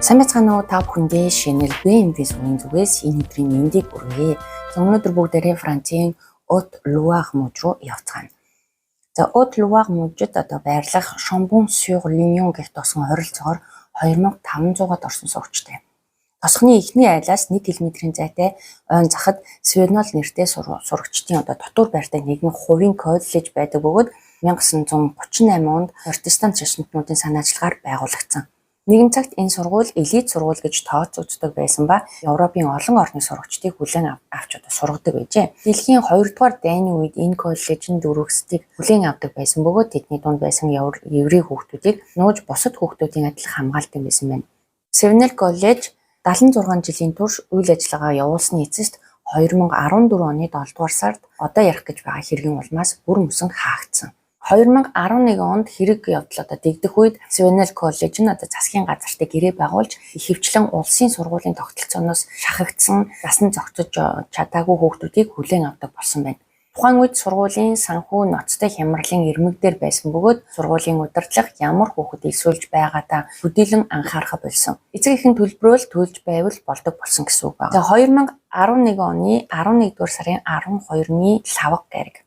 Сайн байцгаана уу та бүхэндээ шинээр BMV сүмийн зүгээс энэ өдрийн мэндийг хүргэе. Өнөөдөр бүгдээрээ Францын Haute-Loire мужид руу явцгаана. За Haute-Loire мужид одоо байрлах Chambon-sur-Lignon гэх тосгон хорилцоогоор 2500-аад орсон сурагчтай. Тосгоны эхний айлаас 1 км-ийн зайтай ойн захад Свенол нэртэй сурагчдын одоо дотор байртай нэгэн хувийн коллеж байдаг бөгөөд 1938 онд протестант шашинтнуудын санаачлагаар байгуулагдсан. Нэгэн цагт энэ сургууль элит сургууль гэж тооцогддог байсан ба Европын олон орны сурагчдыг хүлээн авч сургадаг байжээ. Дэлхийн 2 дугаар дайны үед энэ коллежийн дөрвөсдгийг хүлээн авдаг байсан бөгөөд тэдний дунд байсан еврей хүүхдүүдийг нууж бусад хүүхдүүдийн адил хамгаалдаг байсан байна. Свенол коллеж 76 жилийн турш үйл ажиллагаа явуулсны эцэст 2014 оны 7 дугаар сард одоо ярих гэж байгаа хэргийн улмаас бүр мөсөн хаагдсан. 2011 онд хэрэг явдал дэгдэх үед Свенол коллеж нь засгийн газартай гэрээ байгуулж ихэвчлэн улсын сургуулийн тогтолцооноос шахагдсан дасан зохицож чадаагүй хүүхдүүдийг хүлээн авдаг болсон байна. Тухайн үед сургуулийн санхүү ноцтой хямралын ирмэг дээр байсан бөгөөд сургуулийн удирдлага ямар хүүхэд элсүүлж байгаадаа хөдөлгөн анхаарах болсон. Эцэг эхийн төлбөрөөл төлж байвал болдог болсон гэсэн үг байна. 2011 оны 11-р сарын 12-ны лавга гараг.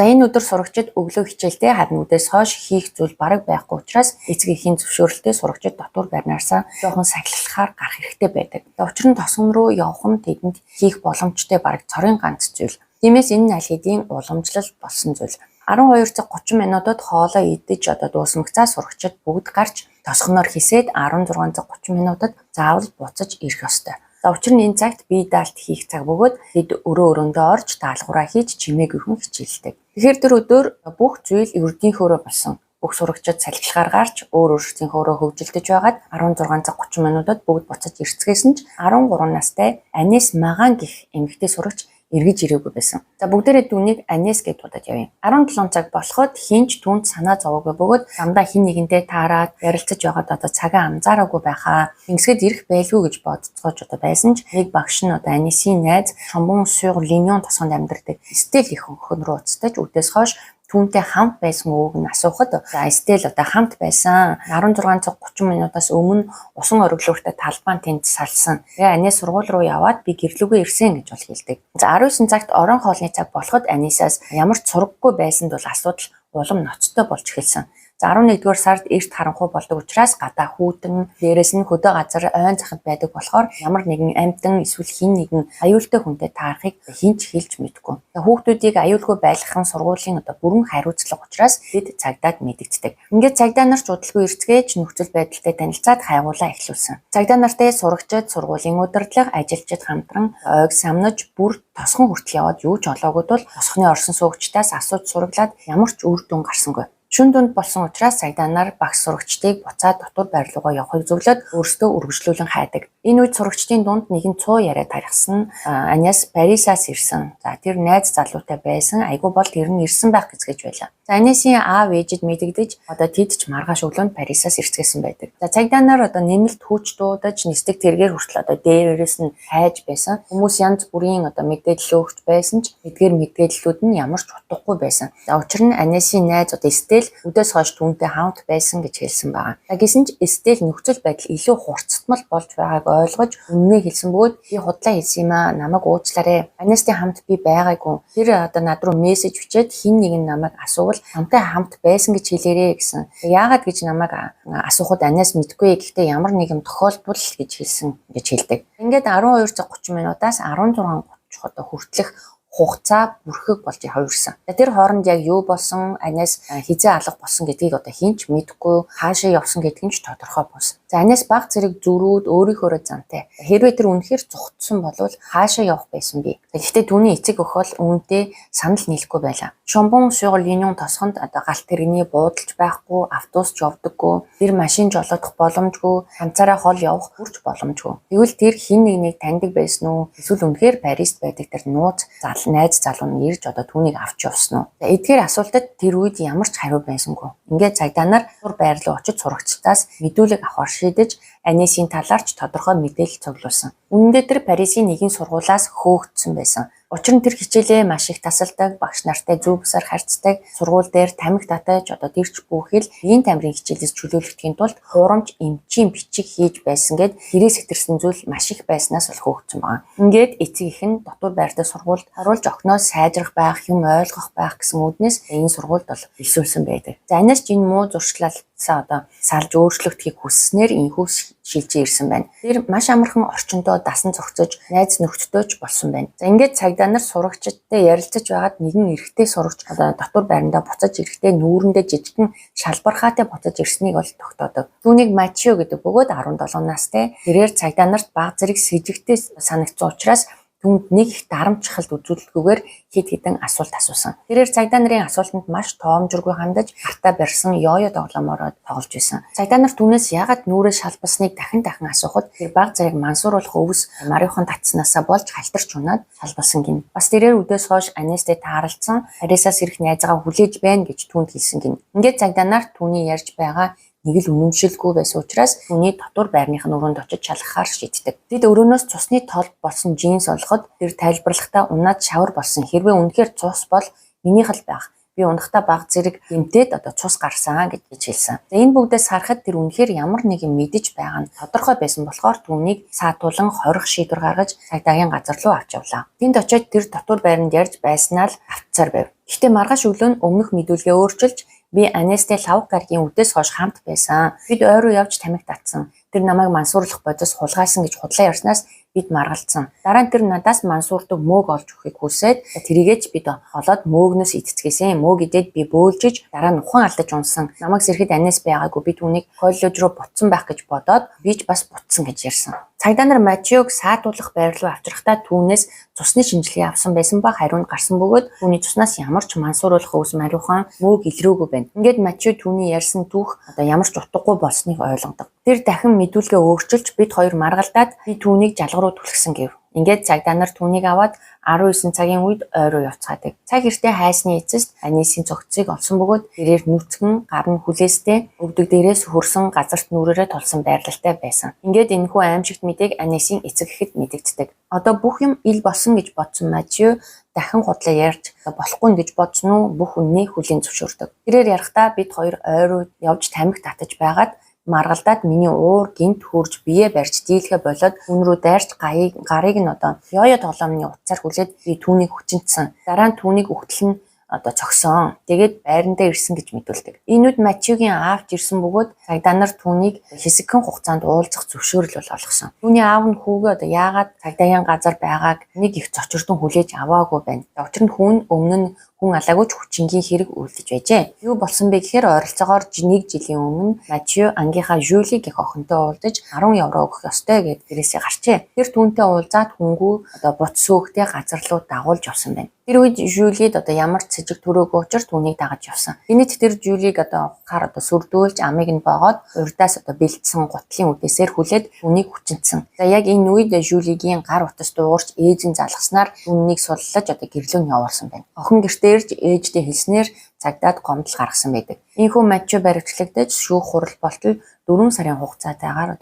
За энэ өдөр сурагчид өглөө хичээлдээ харин үдээс хойш хийх зүйл бараг байхгүй учраас эцэг эхийн зөвшөөрөлтөд сурагчид дотор байрнаасаа жоохон сахилахаар гарах хэрэгтэй байдаг. Учир нь тосгон руу явах нь тэдэнд хийх боломжтой бараг цорын ганц зүйл. Тиймээс энэ аль хэдийн уламжлал болсон зүйл. 12 цаг 30 минутад хоолоо идэж дуусмагцаа сурагчид бүгд гарч тосгоноор хисээд 16 цаг 30 минутад заавал буцаж ирэх ёстой. За учир нь энэ цагт бие даалт хийх цаг бөгөөд тэд өрөөндөө орж даалгавраа хийж чимээгүйхэн хичээлдэг. Тэгэхээр тэр өдөр бүх зүйл ердийнхөөрөө болсон. Бүх сурагчид салхилахаар гарч өөрсдийнхөөрөө хөгжилдөж байгаад 16 цаг 30 минутад бүгд буцаж ирцгээсэн ч 13 настай Анес Магаан гэх эмэгтэй сурагч эргэж ирээгүй байсан. За бүгдээрээ түүнийг Анес гэж дуудаад явъя. 17 цаг болоход хинч түүнд санаа зовоогүй бөгөөд дандаа хин нэгэнтэй таарад ярилцаж байгаад цагаа анзаараагүй байхаа. Ингэсгэд ирэх байлгүй гэж бодцоож байсан ч нэг багш нь Анесийн найз Chambon-sur-Lignon тосгонд амьдардаг Стел их өнгөн рүү уцтаж үдээс хойш түүнтэй хамт байсан өвөг нь асуухад Стел хамт байсан 16 цаг 30 минутаас өмнө усан ориглууртай талбайн тэнд салсан. Тэгээ Анес сургууль руу яваад би гэрлүүгээ ирсэн гэж бол хэлдэг. За 19 цагт орон хоолны цаг болоход Анесаас ямар ч сургахгүй байсанд бол асуудал улам ноцтой болж эхэлсэн. За 11-р сард эрт харанхуй болдог учраас гадаа хүүтэн, дээрээс нь хөдөө газар ойн захад байдаг болохоор ямар нэгэн амьтан эсвэл хин нэгэн аюултай хүнтэй таарахыг хинч хэлж мэдэхгүй. Хүүхдүүдийг аюулгүй байлгах нь сургуулийн бүрэн хариуцлага учраас бид цагдаад мэдэгддэг. Ингээд цагдаа нар ч удалгүй эрцгээж нөхцөл байдалтай танилцаад хайгуулаа эхлүүлсэн. Цагдаа нартай сурагчид, сургуулийн удирдлага, ажилчид хамтран ойг самнаж бүр тосгон хүртэл яваад юу ч олоогүй тул тосгоны орсон суугчдаас асууж сураглаад ямар ч үр дүн гарсангүй. Шүн дунд болсон учраас цагдаа нар багш сурагчдыг буцаад дотор байр руугаа явахыг зөвлөд өөрсдөө үргэлжлүүлэн хайдаг. Энэ үед сурагчдын дунд нэгэн цуу яриа тархсан Анес Парисаас ирсэн. За тэр найз залуутай байсан. Айгүй бол тэр нь ирсэн байх гэж байлаа. За Анесийн аав ээжид мэдэгдэж тэд ч маргааш өглөөнд Парисаас ирцгээсэн байдаг. За цагдаа нар нэмэлт хүч дуудаж нисдэг тэргээр хүртэл дээрээс нь хайж байсан. Хүмүүс янз бүрийн мэдээлэл өгч байсан ч эдгээр мэдээллүүд нь ямар ч утгагүй байсан. За учир нь Анесийн найз Стел үдээс хойш түүнтэй хамт байсан гэж хэлсэн байна. Гэсэн ч Стел нөхцөл байдал илүү хурцтмал болж байгааг ойлгож үннээ хэлсэн бөгөөд би худлаа хэлсэн юм аа, намайг уучлаарай. Анестэй хамт би байгаагүй. Тэр над руу мессеж бичээд хин нэг нь намайг асуувал хамтаа хамт байсан гэж хэлээрээ гэсэн. Яагаад гэж намайг асуухад Анес мэдгүй. Гэхдээ ямар нэгэн тохиолдол гэж хэлсэн гэж хэлдэг. Ингээд 12 цаг 30 минутаас 16:30 хүртэлх хугацаа бүрхэг болж хувирсан. Тэр хооронд яг юу болсон, Анес хизээ алга болсон гэдгийг хинч мэдэхгүй, хаашаа явсан гэдг нь ч тодорхой бус. За Анес баг зэрэг зүрүүд өөрийнхөө зантай. Хэрвээ тэр үнэхээр зүгтсэн бол хаашаа явах байсан бэ? Гэхдээ түүний эцэг өх бол үүнтэй санал нийлэхгүй байлаа. Chambon-sur-Lignon тосгонд галт тэрэгний буудалж байхгүй, автобус ч явдаггүй, тэр машин жолоодох боломжгүй, ганцаараа хол явах бүрч боломжгүй. Тэгвэл тэр хин нэг таньдаг байсан уу? Эсвэл үнэхээр Парист байдаг тэр нууц найз залуу нь ирж түүнийг авч явсан уу? Эдгээр асуултад тэр үед ямар ч хариу байсангүй. Ингээд цагдаа нар тур байр руу очиж сурагчдаас мэдүүлэг авахар шийдэж Анесийн талаар ч тодорхой мэдээлэл цуглуулсан. Үнэн дээр тэр Парисын нэгэн сургуулиас хөөгдсөн байсан. Учир нь тэр хичээлээ маш их тасалдаг, багш нартай зөв бусаар харьцдаг, сургууль дээр тамхи татаж дэрч бүхэл биеийн тамирын хичээлээс чөлөөлөгдөхийн тулд хуурамч эмчийн бичиг хийж байсан гэд хэрэгс хэтэрсэн зүйл маш их байснаас бол хөөгдсөн байна. Ингээд эцэг их нь дотор байртай сургуульд оруулж огноос сайжрах байх, юм ойлгох байх гэсэн үднээс энэ сургуульд бол бэлсүүлсэн байдаг. За энэс ч энэ муу зуршлалцаа салж өөрчлөгдөхийг хүсснээр энэхүү шилжиж ирсэн байна. Тэр маш амархан орчиндөө дасан зохицож найз нөхдөдөө ч болсон байна. За ингээд цагдаа нар сурагчдтай ярилцаж байгаад нэгэн эрэгтэй сурагч дотор байрандаа буцаж ирэхдээ нүүрэндээ жижигхэн шалбархаатай буцаж ирснийг бол тогтоодог. Түүнийг Матчио гэдэг бөгөөд 17 настай. Тэрээр цагдаа нарт баг зэрэг с ิจ гтэй санагдсан учраас түүнд нэг их дарамтчилт үзүүлэлгүйгээр хэд хэдэн асуулт асуусан. Тэрээр цагдаа нарын асуултанд маш тоомжиргүй хандаж гартаа барьсан ёо тоглоомоор тоглож байсан. Цагдаа нар түүнээс яагаад нүрээ шалбасныг дахин асуухад тэр баг зэрэг мансууруулах өвс Мариухан татснаасаа болж халтарч унаад шалбалсан гин. Бас тэрээр өдөөс хойш Анестэй тааралцсан, Парисаас ирэх найзаагаа хүлээж байна гэж түүнд хэлсэн гин. Ингээд цагдаа нар түүний ярьж байгаа нэг л үнэмшилгүй байсан учраас түүний дотор байрных нь өрөөнд очиж шалгахаар шийддэг. Тэд өрөөнөөс цусны толд болсон джинс олоход тэр тайлбарлахдаа унаад шавар болсон. Хэрвээ үнэхээр цус бол минийх л байх. Би унахдаа баг зэрэг гэмтээд цус гарсан гэж хэлсэн. За энэ бүгдээс харахад тэр үнэхээр ямар нэгэн мэдэж байгаа нь тодорхой байсан болохоор түүнийг саатуулан хорих шийдвэр гаргаж цагдаагийн газар руу авч явлаа. Тэнд очиод тэр дотор байранд ярьж байснаа л автцаар байв. Гэхдээ маргааш өглөө нь өмнөх мэдүүлгээ өөрчилж би Анестэй лавх гарагийн үдээс хойш хамт байсан. Бид ойроо явж тамхи татсан. Тэр намайг мансуурлах бодис хулгайсан гэж худлаа ярьснаас бид маргалцсан. Дараа нь тэр надаас мансуурдаг мөөг олж өгөхийг хүсээд тэрийгээч бид олоод мөөгнөөс идцгээсэн. Мөөг идээд би бөөлжиж дараа нь ухаан алдаж унсан. Намайг сэрхэд Анес байгаагүй би түүнийг коллеж руу буцсан байх гэж бодоод би ч бас буцсан гэж ярьсан. Цагдаа нар Матчиог саатуулах байр руу авчрахдаа түүнээс цусны шинжилгээ авсан байсан ба хариу нь гарсан бөгөөд түүний цуснаас ямар ч мансууруулах өвс Мариухан мөөг илрөөгүй байна. Ингээд Матчио түүний ярьсан түүх ямар ч утгагүй болсныг ойлгодог. Тэр дахин мэдүүлгээ өөрчилж бид хоёр маргалдаад би түүнийг жалга руу түлхсэн гэв. Ингээд цагдаа нар түүнийг аваад 19 цагийн үед ойроо явцгаадаг. Цаг хэртээ хайсны эцэст Анесийн цогцыг олсон бөгөөд тэрээр нүцгэн гар нь хүлээстэй өвдөг дээрээс хөрсөн газарт нүрээрээ толсон байрлалтай байсан. Ингээд энэхүү аимшигт мэдээг Анесийн эцэг эхэд мэдэгддэг. Одоо бүх юм ил болсон гэж бодсон Матчио дахин худлаа ярьж болохгүй гэж бодсон уу бүх үнний хүлийн зөвшөөрдөг. Тэрээр ярихдаа бид хоёр ойроо явж тамхи татаж байгаад маргалдаад миний уур гинт хурж бие барьж дийлхэ болоод хүн рүү дайрч гарыг нь ёо тоглоомны утсаар хүлээд би түүнийг хүчинтсэн. Дараа нь түүнийг өгтөл нь цогсон. Тэгээд байрандаа ирсэн гэж мэдүүлдэг. Энэ үед Матчиогийн аавч ирсэн бөгөөд цагдаа нар түүнийг хэсэгхэн хугацаанд уулзах зөвшөөрөл олгосон. Түүний аав нь хүүгээ яагаад цагдаагийн газар байгааг нэг их зочирдон хүлээж аваагүй байна. Учир нь өмнө нь хүн алаагүй ч хүчингийн хэрэг үлдэж байжээ. Юу болсон бэ гэхээр ойролцоогоор 1 жилийн өмнө Матчио ангийнхаа Жюли гэх охинтой уулзаж 10 евро өгөх ёстой гэд гэрээсээ гарчээ. Тэр түүнтэй уулзаад хүнгүү буц сөөхтэй газар руу дагуулж явсан байна. Тэр үед Жюлид ямар ч цэжиг төрөөгүй учраас түүнийг дагаж явсан. Энэт тэр Жюлиг ухаар сүрдүүлж амийг нь боогоод урдаас бэлдсэн гутлын үдээсээр хүлээд түүнийг хүчинтсэн. За яг энэ үед Жюлигийн гар утас дуурч ээжийн залгаснаар түүнийг суллаж гэрлөө нь явуулсан байна. Охин гэртээ ирж ээждээ хэлснээр цагдаад гомдол гаргасан байдаг. Ийхүү Матчио баривчлагдаж шүүх хурал болтол 4 сарын хугацаатайгаар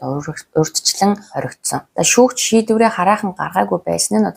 урьдчилан хоригдсон. Шүүгч шийдвэрээ хараахан гаргаагүй байсан нь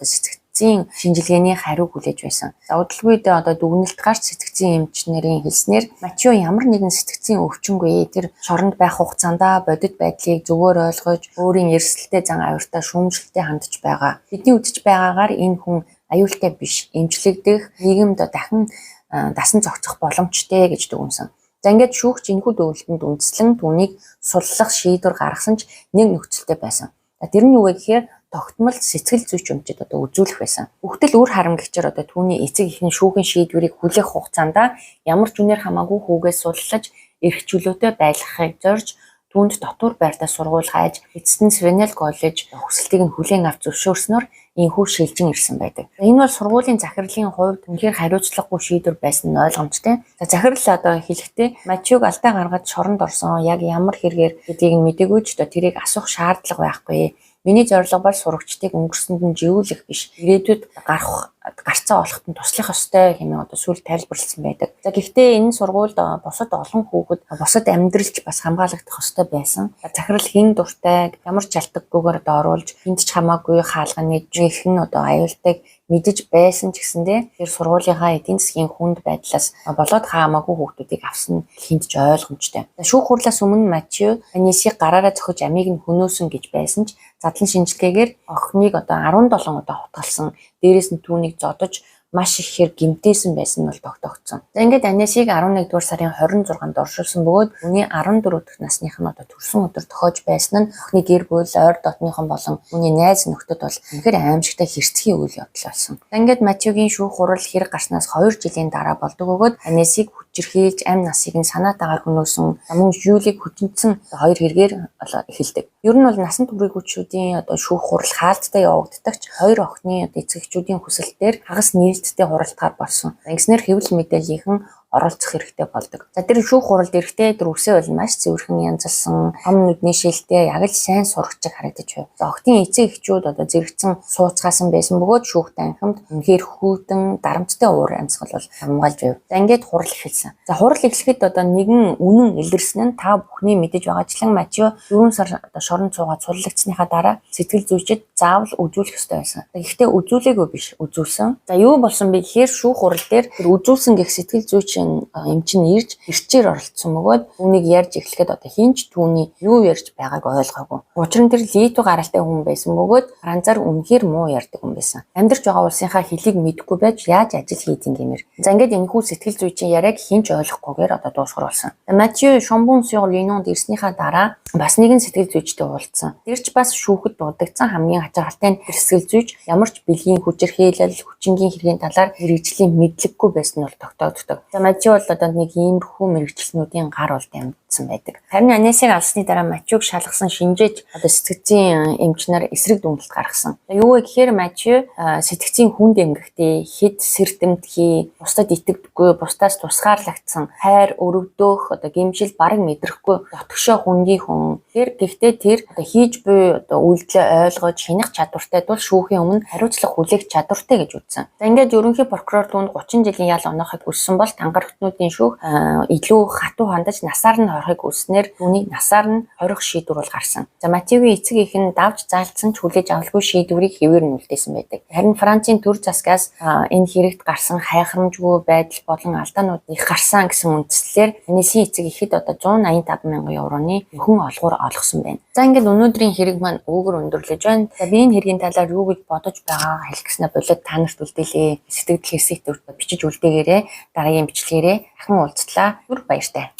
сэтгцийн шинжилгээний хариу хүлээж байсан. За удалгүйд дүгнэлт гарч сэтгцийн эмч нарын хэлснээр Матчио ямар нэгэн сэтгцийн өвчнгүй тэр шоронд байх хугацаанд бодит байдлыг зөвөр ойлгож өөрийн эрсдэлтэй зан авиртаа шүүмжлэлтэй хандж байгаа. Бидний үзэж байгаагаар энэ хүн аюултай биш, эмчлэгдэх нийгэмд дахин дасан зохицох боломжтой гэж дүгнсэн. За ингээд шүүгч энэхүү дүгнэлтэнд үндэслэн түүнийг суллах шийдвэр гаргасан ч нэг нөхцөлтэй байсан. Тэр нь юу вэ гэхээр тогтмол сэтгэл зүйч өмчөд үзүүлэх байсан. Бүхтэл үр харамгчаар түүний эцэг эхний шүүхийн шийдвэрийг хүлээх хугацаанд ямар ч үнээр хамаагүй хүүгээс суллаж эрх чөлөөтэй байлгахыг зорж түүнд дотор байртаа сургууль хайж эцэст нь Свенел коллеж хүсэлтийг нь хүлээн авч зөвшөөрснөөр энэхүү шилжин ирсэн байдаг. Энэ бол сургуулийн захирлын хувьд үнэхээр хариуцлагагүй шийдвэр байсан нь ойлгомжтой. Захирал хэлэхдээ Матчиог алдаа гаргаж шоронд орсон яг ямар хэрэгээр гэдгийг нь мдэггүй ч тэрийг асуух шаардлага байхгүй. Миний зорилго бол сурагчдыг өнгөрсөнд нь живүүлэх биш, ирээдүйд гарах гарцаа олоход нь туслах ёстой хэмээн одоо сүүл тайлбарлсан байдаг. За гэхдээ энэ сургуульд бусад олон хүүхэд бусад амьдралч бас хамгаалагдах ёстой байсан. Захирал хэн дуртай, ямар ч шалтгаггүйгээр одоо оруулж энд ч хамаагүй хаалганы жихэн одоо аюултай мэдэж байсан ч гэсэндээ тэр сургуулийнхаа эдийн засгийн хүнд байдлаас болоод хаамаагүй хүүхдүүдийг авсан хинтж ойлгомжтой. Шүүх хурлаас өмнө Матео Анисийг гараараа зохиж амийг нь хөнөөсөн гэж байсан ч задлан шинжилгээгээр охиныг одоо 17 удаа хутгалсан. Дээрээс нь түүнийг зодож маш ихээр гэмтээсэн байсан нь бол тогтогдсон. За ингээд Анисийг 11 дугаар сарын 26-нд оршуулсан бөгөөд үүний 14 дахь насных нь одоо төрсөн өдөр тохиож байсан нь охины гэр бүл, ойр дотныхон болон үүний найз нөхдөд бол үнэхээр аимшигтай хэрцгий үйл явдал болсон. За ингээд Матеогийн шүүх хурал хэрэг гарснаас 2 жилийн дараа болдог бөгөөд Анисийг хүчирхийлж амь насыг нь санаатаагаар хөнөөсөн мөн Жюлийг хүчинцэн 2 хэрэгээр эхэлдэг. Ер нь бол насан туршийн хүчүүдийн одоо шүүх хурал хаалттай явагддагч 2 охины одоо эцэгчүүдийн хүсэлтээр хагас нийлдэдтэй хуралдахаар болсон. Ингэснээр хэвлэл мэдээллийнхэн оролцох хэрэгтэй болдог. За тэр шүүх хуралд эрэхтэй дөрвсөө бол маш цэвэрхэн янзалсан, ам нүдний шилтэй яг л сайн сурагчиг харагдаж байв. За охтын эцэг эхчүүд одоо зэрэгцэн сууцгаасан байсан бөгөөд шүүх танхимд үнэхээр хүүтэн дарамттай уур амьсгал бол хамгаалж байв. За ингээд хурал эхэлсэн. За хурал эхлэхэд одоо нэгэн үнэн илэрсэн нь та бүхний мэдэж байгаачлан Матео 4 сар одоо шоронд суугаад суллагдсныхаа дараа сэтгэл зүйчэд заавал үзүүлэх ёстой байсан. Гэхдээ үзүүлээгүй биш, үзүүлсэн. За юу болсон бэ гэхээр шүүх хурал дээр тэр үзүүлсэн гэх сэтгэл зүйч эмчин ирж ирчээр оролцсон бөгөөд түүнийг ярьж эхлэхэд одоо хинч түүний юу ярьж байгааг ойлгоогүй. Учир нь тэр литу гаралтай хүн байсан бөгөөд ранзаар үнэхээр муу ярьдаг хүн байсан. Амьдарч байгаа улсынхаа хэлийг мэдэхгүй байж яаж ажил хийдин гэмээр. За ингээд энэхүү сэтгэл зүйчийн яриаг хинч ойлгохгүйгээр одоо дуусгар болсон. Матео Шамбун sur Linon ирснийхаа дараа бас нэгэн сэтгэл зүйчтэй уулзсан. Тэр ч бас шүүхэд дуудагдсан хамгийн ачаалттай сэтгэл зүйч ямар ч бэлгийн хүчирхийлэл, хүчингийн хэргийн талаар мэрэгжлийн мэдлэггүй байсан нь бол тогтоогддог. Матео бол одоо нэг иймэрхүү мэрэгчлэнүүдийн гар бол дамжсан байдаг. Харин Анисийг алсны дараа Матеог шалгасан шинжээч одоо сэтгцийн эмчнэр эсрэг дүгнэлт гаргасан. Юу вэ гэхээр Матео сэтгцийн хүнд эмгэгтэй, хэд сэрдэмтгий, бусдад итгэдэггүй, бусдаас тусгаарлагдсан, хайр, өрөвдөөх, одоо гэмшил бараг мэдрэхгүй, дотгошоо хүндий хүн. Гэхдээ тэр одоо хийж буй одоо үйлдэлээ ойлгож шинэх чадвартай тул шүүхийн өмнө хариуцлага хүлээх чадвартай гэж үзсэн. За ингээд ерөнхий прокурор түүнд 30 жилийн ял оноохыг хүссэн бол тангарагтнуудын шүүх илүү хатуу хандаж насаар нь хорохыг хүснээр түүнийг насаар нь хорих шийдвэр бол гарсан. За Матеогийн эцэг эх нь давж заалтсан ч хүлээж авалгүй шийдвэрийг хэвээр нь үлдээсэн байдаг. Харин Францын төр засгаас энэ хэрэгт гарсан хайхрамжгүй байдал болон алдаанууд их гарсан гэсэн үндслээр Анисийн эцэг эхэд одоо 185 мянган евроны нөхөн олгоор олгосон байна. За ингээд өнөөдрийн хэрэг маань өвгөр өндөрлөж байна. За би энэ хэргийн талаар юу гэж бодож байгаа хэлэх гэснээр болоод та нарт үлдээлээ. Сэтгэл хэсэгт бичиж үлдээгээрэй. Дараагийн бичлэгээрээ дахин уулзтлаа. Түр баяртай.